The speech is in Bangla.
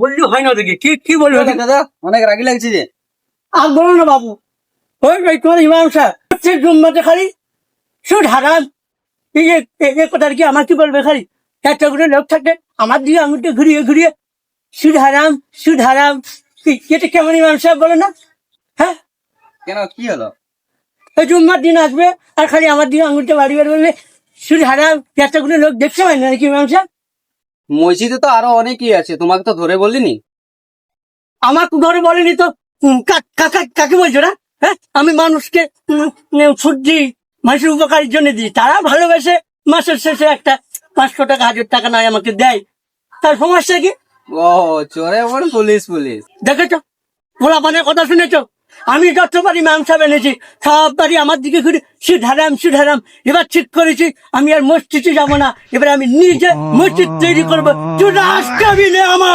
বললি হয় না দেখি কি কি বলবো দাদা অনেক রাগি লাগছে যে। আর বলো না বাবু, ওই তোমার ইমাম সাহেব জুম্মাতে খালি সুদ হারাম এই যে এই কথা কি আমার কি বলবে খালি একটা করে লোক থাকে আমার দিকে আঙুলটা ঘুরিয়ে ঘুরিয়ে সুদ হারাম সুদ হারাম। এটা কেমন ইমাম সাহেব বলো না? হ্যাঁ, কেন কি হলো? ওই জুম্মার দিন আসবে আর খালি আমার দিকে আঙুলটা বাড়ি বাড়ি বললে সুদ হারাম। একটা করে লোক দেখতে পাই না নাকি ইমাম সাহেব? মসজিদে তো আরো অনেকই আছে, তোমাকে তো ধরে বলিনি। আমার তো ধরে বলেনি তো কাকে বলছো না? হ্যাঁ, আমি মানুষকে ছুট দিই, মানুষের উপকারের জন্য দিই, তারা ভালোবেসে মাসের শেষে একটা 500 টাকা 1000 টাকা নয় আমাকে দেয়, তার সমস্যা কি? ও চোরে বল পুলিশ পুলিশ। দেখেছো পোলা পানের কথা শুনেছো? আমি যত বাড়ি মাংসা এনেছি সব বাড়ি আমার দিকে ঘুরে সুধারাম। এবার ঠিক করেছি আমি আর মসজিদে যাবো না, এবার আমি নিজে মসজিদ তৈরি করবো। তুই আসতে আমার